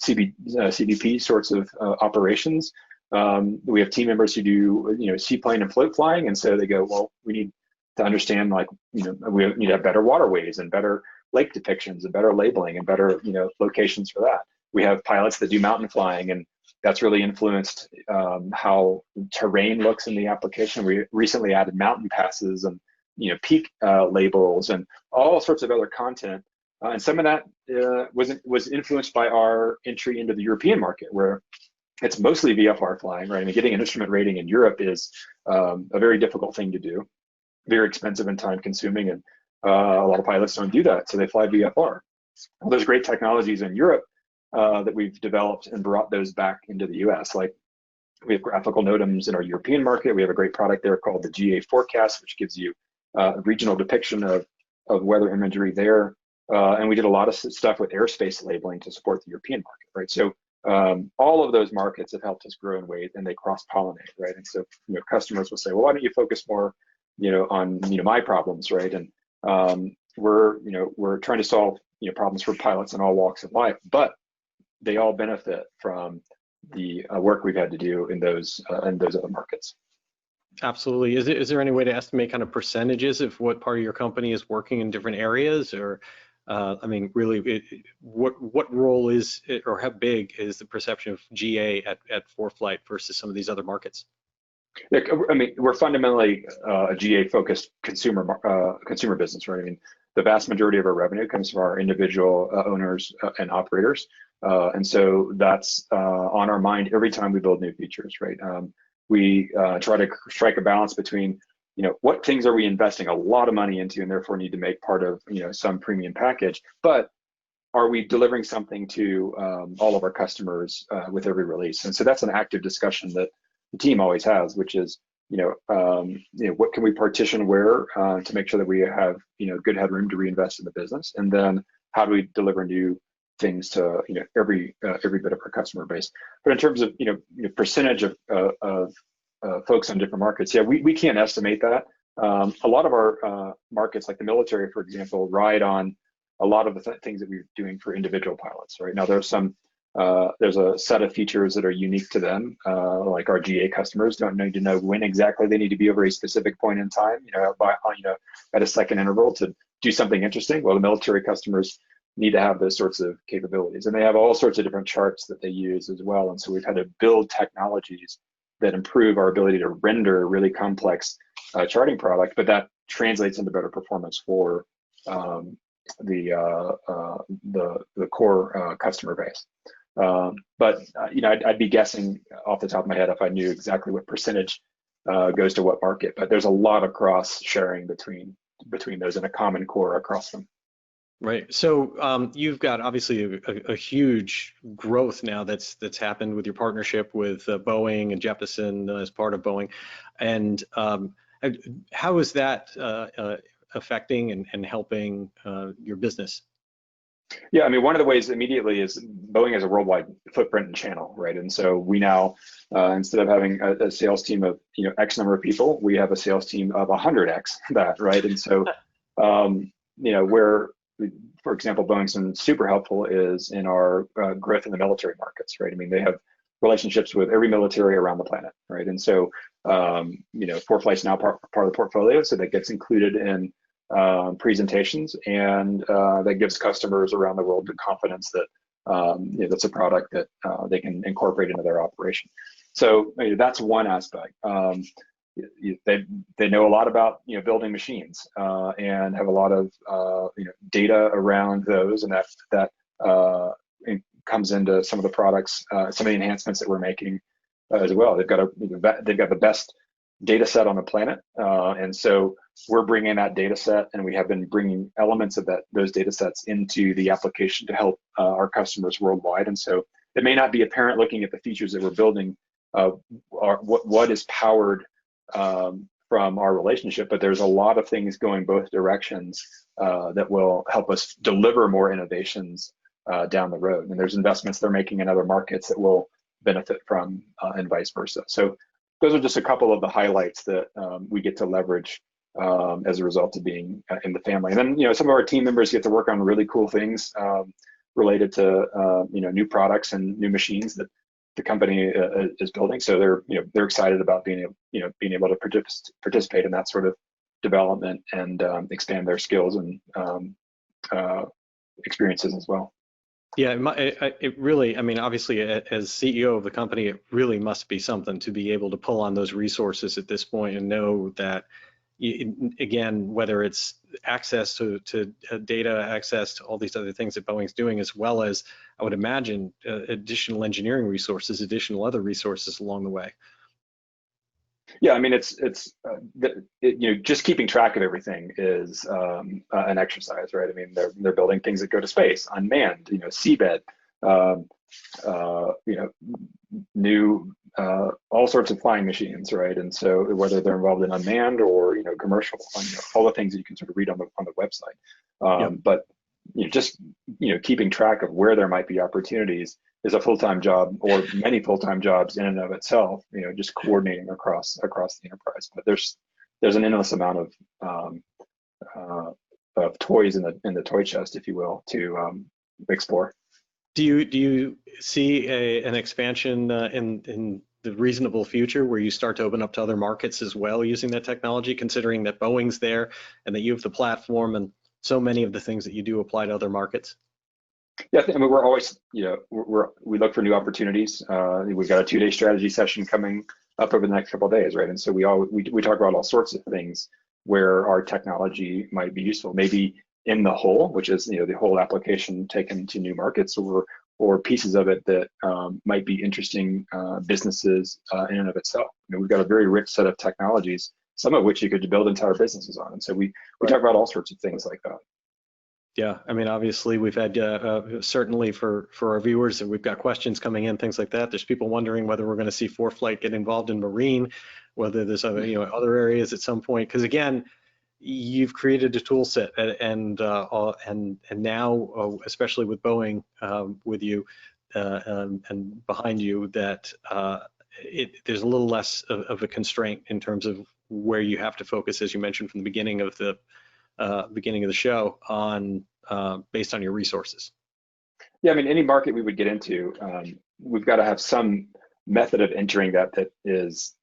CBP sorts of operations. We have team members who do seaplane and float flying, and so they go, well, we need to understand, we need to have better waterways and better lake depictions and better labeling and better locations for that. We have pilots that do mountain flying, and that's really influenced how terrain looks in the application. We recently added mountain passes and peak labels and all sorts of other content, and some of that was influenced by our entry into the European market, where it's mostly VFR flying, right? I mean, getting an instrument rating in Europe is a very difficult thing to do, very expensive and time consuming, and a lot of pilots don't do that, so they fly VFR. Well, there's great technologies in Europe that we've developed and brought those back into the US. Like, we have graphical NOTAMs in our European market. We have a great product there called the GA Forecast, which gives you a regional depiction of weather imagery there. And we did a lot of stuff with airspace labeling to support the European market, right? So all of those markets have helped us grow in ways, and they cross-pollinate, right? And so customers will say, well, why don't you focus more on my problems, right? And we're trying to solve problems for pilots in all walks of life, but they all benefit from the work we've had to do in those other markets. Absolutely. Is there any way to estimate kind of percentages of what part of your company is working in different areas, or I mean, really, what role is it, or how big is the perception of GA at ForeFlight versus some of these other markets? Yeah, I mean, we're fundamentally a GA-focused consumer business, right? I mean, the vast majority of our revenue comes from our individual owners and operators, and so that's on our mind every time we build new features, right? We try to strike a balance between what things are we investing a lot of money into and therefore need to make part of some premium package, but are we delivering something to all of our customers with every release? And so that's an active discussion that the team always has, which is what can we partition where to make sure that we have good headroom to reinvest in the business, and then how do we deliver new things to every bit of our customer base. But in terms of percentage of folks on different markets, yeah, we can't estimate that. A lot of our markets, like the military, for example, ride on a lot of the things that we're doing for individual pilots. Right now, there's a set of features that are unique to them, like our GA customers don't need to know when exactly they need to be over a specific point in time, at a second interval to do something interesting. Well, the military customers need to have those sorts of capabilities, and they have all sorts of different charts that they use as well. And so we've had to build technologies that improve our ability to render really complex charting product, but that translates into better performance for the core customer base. But I'd be guessing off the top of my head if I knew exactly what percentage goes to what market. But there's a lot of cross sharing between between those and a common core across them. Right. So you've got obviously a huge growth now that's happened with your partnership with Boeing and Jeppesen as part of Boeing, and how is that affecting and helping your business? Yeah, I mean, one of the ways immediately is Boeing has a worldwide footprint and channel, right? And so we now, instead of having a sales team of X number of people, we have a sales team of 100X that, right? And so, where, for example, Boeing's been super helpful is in our growth in the military markets, right? I mean, they have relationships with every military around the planet, right? And so, ForeFlight's now part of the portfolio, so that gets included in presentations, and that gives customers around the world the confidence that that's a product that they can incorporate into their operation. So that's one aspect. They know a lot about building machines and have a lot of data around those, and that comes into some of the products, some of the enhancements that we're making as well. They've got the best data set on the planet, and so we're bringing that data set, and we have been bringing elements of those data sets into the application to help our customers worldwide. And so it may not be apparent looking at the features that we're building, what is powered from our relationship, but there's a lot of things going both directions that will help us deliver more innovations down the road. And there's investments they're making in other markets that will benefit from, and vice versa. So those are just a couple of the highlights that we get to leverage as a result of being in the family. And then some of our team members get to work on really cool things related to new products and new machines that the company is building. So they're excited about being able to participate in that sort of development and expand their skills and experiences as well. Yeah, it really, I mean, obviously, as CEO of the company, it really must be something to be able to pull on those resources at this point and know that, again, whether it's access to data, access to all these other things that Boeing's doing, as well as, I would imagine, additional engineering resources, additional other resources along the way. Yeah, I mean, it's just keeping track of everything is an exercise, right? I mean, they're building things that go to space, unmanned, seabed, new all sorts of flying machines, right? And so whether they're involved in unmanned or commercial, all the things that you can sort of read on the website. Yep. But just keeping track of where there might be opportunities is a full-time job, or many full-time jobs in and of itself. Just coordinating across the enterprise. But there's an endless amount of toys in the toy chest, if you will, to explore. Do you see an expansion in the reasonable future where you start to open up to other markets as well using that technology, considering that Boeing's there and that you have the platform and so many of the things that you do apply to other markets? Yeah, I mean, we're always, we look for new opportunities. We've got a 2-day strategy session coming up over the next couple of days, right? And so we talk about all sorts of things where our technology might be useful, maybe in the whole, which is the whole application taken to new markets, or pieces of it that might be interesting businesses in and of itself. We've got a very rich set of technologies, some of which you could build entire businesses on. And so we talk about all sorts of things like that. Yeah, I mean, obviously, we've had certainly for our viewers, and we've got questions coming in, things like that. There's people wondering whether we're going to see ForeFlight get involved in marine, whether there's other areas at some point. Because again, you've created a tool set, and now, especially with Boeing with you and behind you, that there's a little less of a constraint in terms of where you have to focus, as you mentioned from the beginning of the show, on based on your resources. Yeah, I mean, any market we would get into, we've got to have some method of entering that is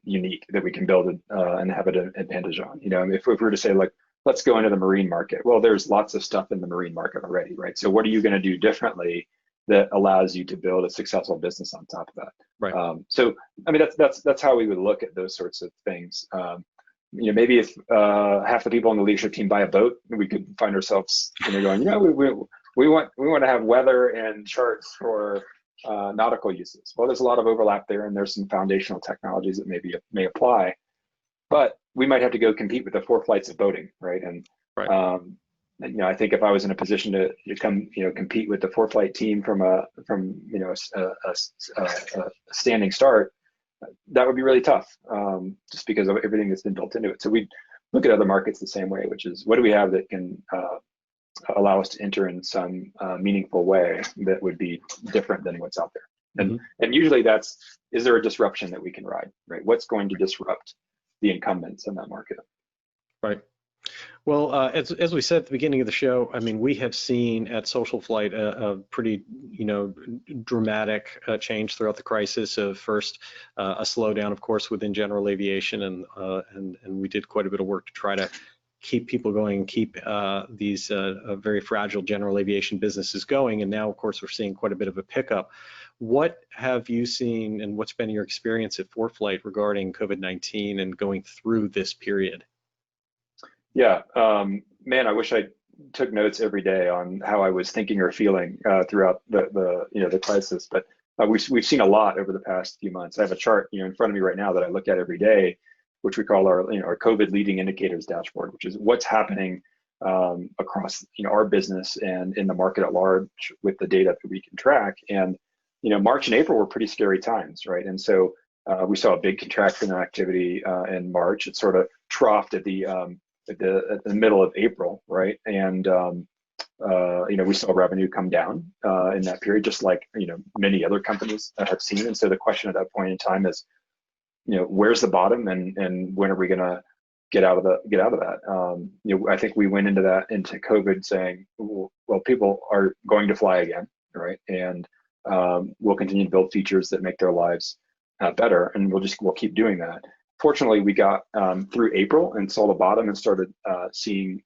unique, that we can build and have an advantage on. If we were to say, like, let's go into the marine market, well, there's lots of stuff in the marine market already, right? So what are you going to do differently that allows you to build a successful business on top of that? Right. So I mean, that's how we would look at those sorts of things. Maybe if half the people on the leadership team buy a boat, we could find ourselves going, we want to have weather and charts for nautical uses. Well, there's a lot of overlap there, and there's some foundational technologies that may apply. but we might have to go compete with the ForeFlights of boating, right? And Right. I think if I was in a position to come, compete with the ForeFlight team from a standing start, that would be really tough, just because of everything that's been built into it. So we look at other markets the same way, which is what do we have that can allow us to enter in some meaningful way that would be different than what's out there. And usually is there a disruption that we can ride, right? What's going to disrupt the incumbents in that market? Right. Well, as we said at the beginning of the show, I mean, we have seen at SocialFlight a pretty, dramatic change throughout the crisis. Of first, a slowdown, of course, within general aviation, and we did quite a bit of work to try to keep people going and keep these very fragile general aviation businesses going. And now, of course, we're seeing quite a bit of a pickup. What have you seen, and what's been your experience at ForeFlight regarding COVID-19 and going through this period? Yeah, man, I wish I took notes every day on how I was thinking or feeling throughout the crisis. But we've seen a lot over the past few months. I have a chart in front of me right now that I look at every day, which we call our COVID leading indicators dashboard, which is what's happening across our business and in the market at large with the data that we can track. And March and April were pretty scary times, right? And so we saw a big contraction in activity in March. It sort of troughed at the middle of April, right? And we saw revenue come down in that period, just like many other companies have seen. And so the question at that point in time is, where's the bottom, and when are we going to get out of that? I think we went into COVID saying, well, people are going to fly again, right? And we'll continue to build features that make their lives better, and we'll keep doing that. Fortunately, we got through April and saw the bottom and started seeing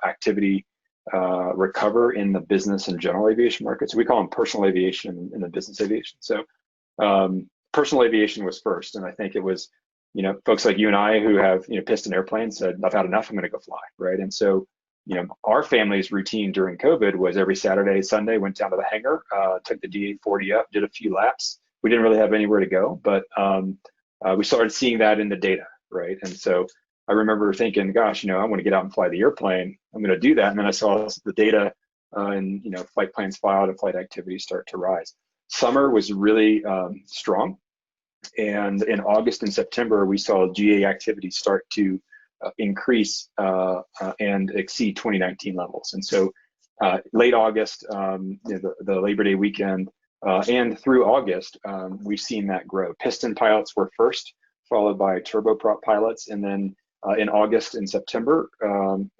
activity recover in the business and general aviation markets. We call them personal aviation and the business aviation. So personal aviation was first, and I think it was folks like you and I who have piston airplanes said, I've had enough, I'm going to go fly, right? And so our family's routine during COVID was every Saturday, Sunday, went down to the hangar, took the DA-40 up, did a few laps. We didn't really have anywhere to go, but we started seeing that in the data, right? And so I remember thinking, gosh, I want to get out and fly the airplane. I'm going to do that. And then I saw the data and flight plans filed and flight activity start to rise. Summer was really strong. And in August and September, we saw GA activity start to increase and exceed 2019 levels. And so late August, the Labor Day weekend, and through August, we've seen that grow. Piston pilots were first, followed by turboprop pilots, and then in August and September,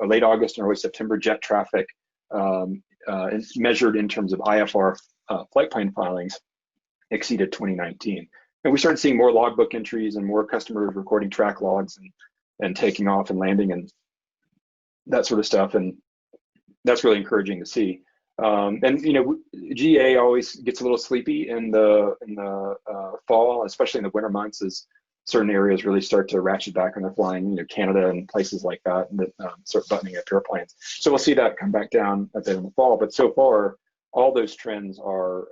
late August and early September, jet traffic measured in terms of IFR flight plan filings exceeded 2019. And we started seeing more logbook entries and more customers recording track logs and taking off and landing and that sort of stuff, and that's really encouraging to see. GA always gets a little sleepy in the fall, especially in the winter months, as certain areas really start to ratchet back on their flying. Canada and places like that start buttoning up airplanes. So we'll see that come back down a bit in the fall. But so far, all those trends are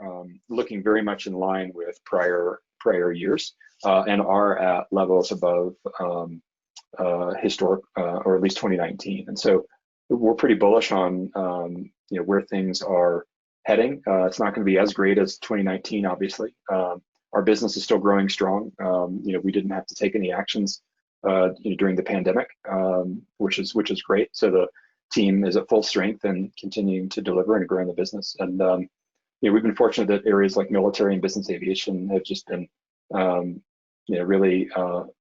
looking very much in line with prior years and are at levels above historic, or at least 2019. And so we're pretty bullish on where things are heading. It's not going to be as great as 2019, obviously. Our business is still growing strong. We didn't have to take any actions during the pandemic, which is great. So the team is at full strength and continuing to deliver and growing the business. And we've been fortunate that areas like military and business aviation have just been really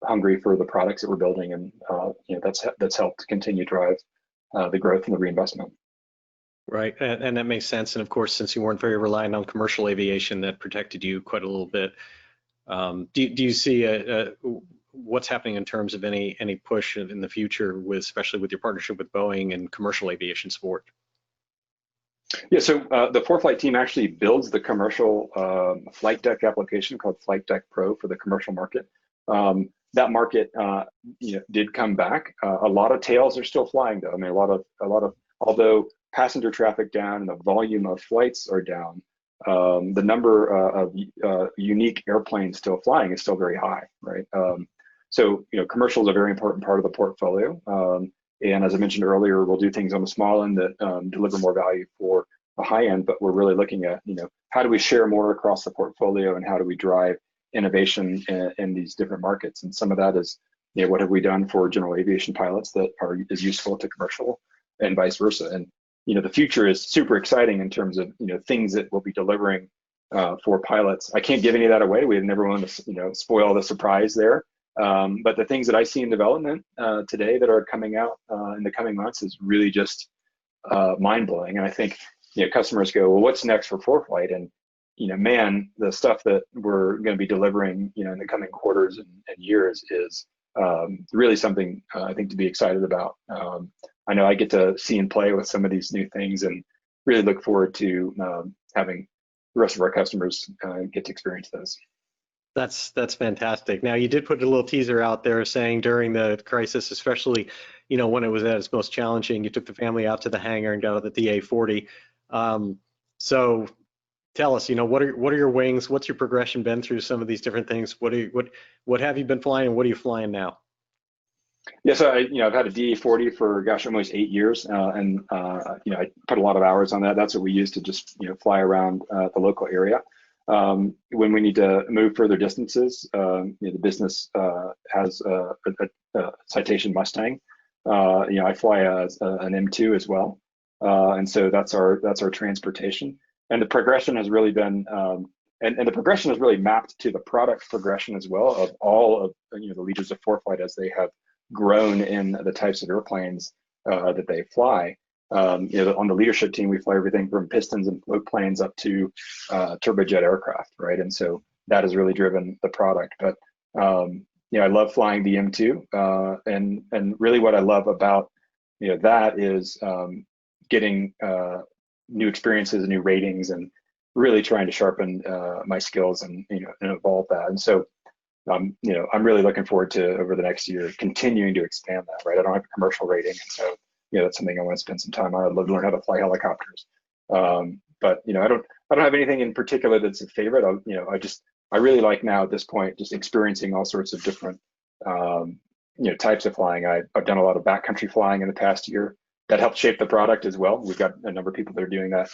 hungry for the products that we're building, and that's helped continue to drive the growth and the reinvestment. Right, and that makes sense. And of course, since you weren't very reliant on commercial aviation, that protected you quite a little bit. Do you see what's happening in terms of any push in the future, especially with your partnership with Boeing and commercial aviation support? Yeah, so the ForeFlight team actually builds the commercial flight deck application called Flight Deck Pro for the commercial market. That market did come back. A lot of tails are still flying, though. I mean, a lot of although passenger traffic down and the volume of flights are down, the number of unique airplanes still flying is still very high, right? So, commercial is a very important part of the portfolio. And as I mentioned earlier, we'll do things on the small end that deliver more value for the high end, but we're really looking at, how do we share more across the portfolio and how do we drive innovation in these different markets? And some of that is, what have we done for general aviation pilots that is useful to commercial and vice versa. And, the future is super exciting in terms of, things that we'll be delivering for pilots. I can't give any of that away. We never want to, spoil the surprise there. But the things that I see in development today that are coming out in the coming months is really just mind-blowing. And I think, customers go, well, what's next for ForeFlight? And, man, the stuff that we're going to be delivering, in the coming quarters and years is really something I think to be excited about. I know I get to see and play with some of these new things and really look forward to having the rest of our customers get to experience those. That's fantastic. Now, you did put a little teaser out there saying during the crisis, especially, when it was at its most challenging, you took the family out to the hangar and got out the DA-40. So tell us, what are your wings? What's your progression been through some of these different things? What have you been flying and what are you flying now? Yeah, so I've had a DA-40 for almost 8 years, and I put a lot of hours on that. That's what we use to just fly around the local area. When we need to move further distances, the business has a Citation Mustang. I fly an M2 as well, and so that's our transportation. And the progression has really been, and the progression is really mapped to the product progression as well of all of the leaders of ForeFlight as they have grown in the types of airplanes that they fly. On the leadership team, we fly everything from pistons and float planes up to turbojet aircraft, right? And so that has really driven the product. But I love flying the M2, and really what I love about that is getting new experiences and new ratings, and really trying to sharpen my skills and and evolve that. And so I'm really looking forward to over the next year continuing to expand that. Right, I don't have a commercial rating, and so that's something I want to spend some time on. I'd love to learn how to fly helicopters, but I don't have anything in particular that's a favorite. I really like now at this point just experiencing all sorts of different types of flying. I've done a lot of backcountry flying in the past year. That helped shape the product as well. We've got a number of people that are doing that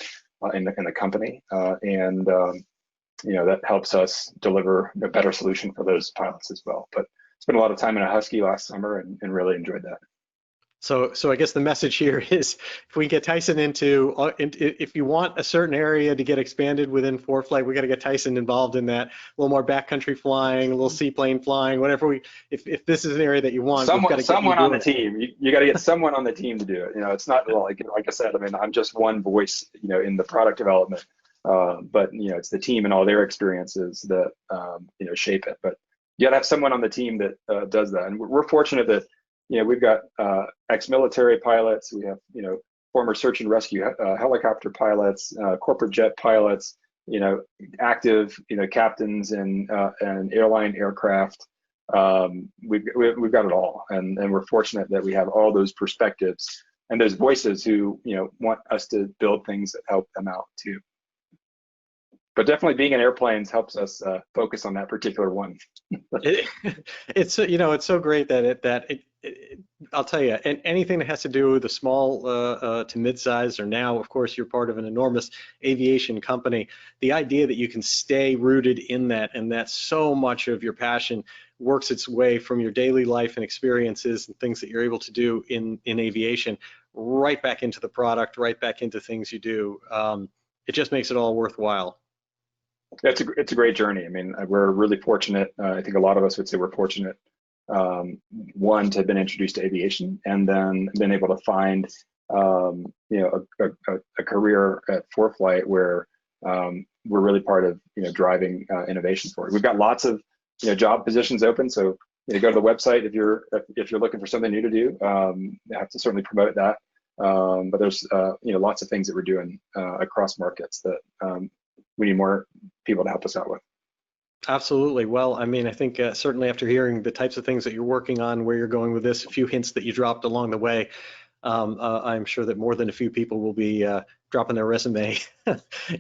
in the company, and that helps us deliver a better solution for those pilots as well. But spent a lot of time in a Husky last summer and really enjoyed that. So I guess the message here is, if we get Tyson into if you want a certain area to get expanded within ForeFlight, we got to get Tyson involved in that. A little more backcountry flying, a little seaplane flying, whatever if this is an area that you want, someone on the team. You got to get someone on the team to do it. It's not like I said. I mean, I'm just one voice, in the product development, but it's the team and all their experiences that shape it. But you got to have someone on the team that does that, and we're fortunate that. We've got ex-military pilots. We have, former search and rescue helicopter pilots, corporate jet pilots, active, captains and airline aircraft. We've got it all, and we're fortunate that we have all those perspectives and those voices who, want us to build things that help them out too. But definitely being in airplanes helps us focus on that particular one. It's so great that I'll tell you, and anything that has to do with the small to mid-size, or now, of course, you're part of an enormous aviation company. The idea that you can stay rooted in that, and that so much of your passion works its way from your daily life and experiences and things that you're able to do in aviation, right back into the product, right back into things you do. It just makes it all worthwhile. It's a great journey. I mean, we're really fortunate. I think a lot of us would say we're fortunate, one, to have been introduced to aviation, and then been able to find, a career at ForeFlight where we're really part of, driving innovation forward. We've got lots of, job positions open. So go to the website if you're looking for something new to do. You have to certainly promote that. But there's, lots of things that we're doing across markets that we need more people to help us out with. Absolutely. Well, I mean, I think certainly after hearing the types of things that you're working on, where you're going with this, a few hints that you dropped along the way, I'm sure that more than a few people will be dropping their resume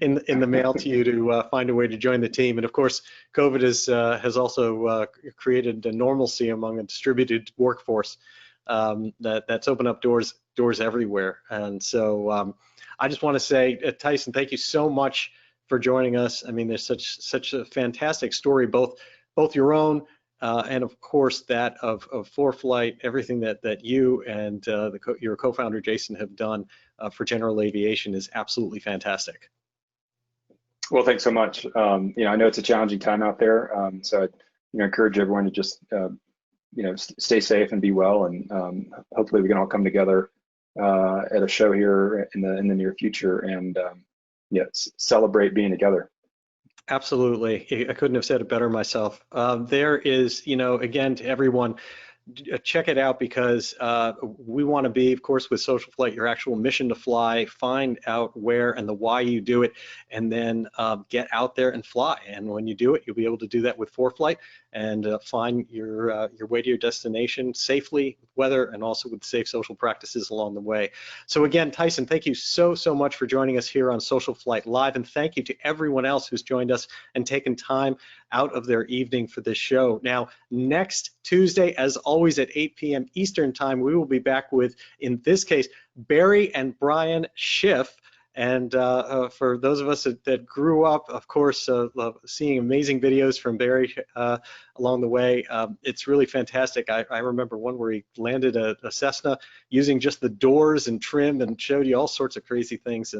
in the mail to you to find a way to join the team. And of course, COVID has also created a normalcy among a distributed workforce that's opened up doors everywhere. And so I just want to say, Tyson, thank you so much for joining us. I mean, there's such a fantastic story, both your own and of course that of ForeFlight, everything that you and your co-founder Jason have done for General Aviation is absolutely fantastic. Well, thanks so much. I know it's a challenging time out there, so I encourage everyone to just stay safe and be well, and hopefully we can all come together at a show here in the near future and celebrate being together. Absolutely. I couldn't have said it better myself. There is, again, to everyone, check it out, because we want to be, of course, with SocialFlight, your actual mission to fly, find out where and the why you do it, and then get out there and fly. And when you do it, you'll be able to do that with ForeFlight and find your way to your destination safely, with weather, and also with safe social practices along the way. So again, Tyson, thank you so much for joining us here on SocialFlight Live, and thank you to everyone else who's joined us and taken time out of their evening for this show. Now, next Tuesday, as always at 8 p.m. Eastern Time, we will be back with, in this case, Barry and Brian Schiff. And for those of us that grew up, of course, seeing amazing videos from Barry along the way, it's really fantastic. I remember one where he landed a Cessna using just the doors and trim and showed you all sorts of crazy things.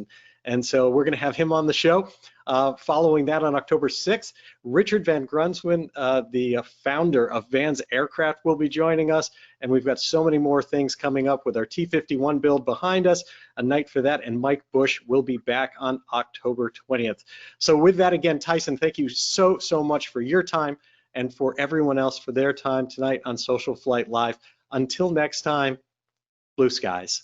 And so we're going to have him on the show. Following that, on October 6th, Richard Van Grunsven, the founder of Van's Aircraft, will be joining us. And we've got so many more things coming up with our T-51 build behind us, a night for that, and Mike Bush will be back on October 20th. So with that, again, Tyson, thank you so much for your time, and for everyone else for their time tonight on SocialFlight Live. Until next time, blue skies.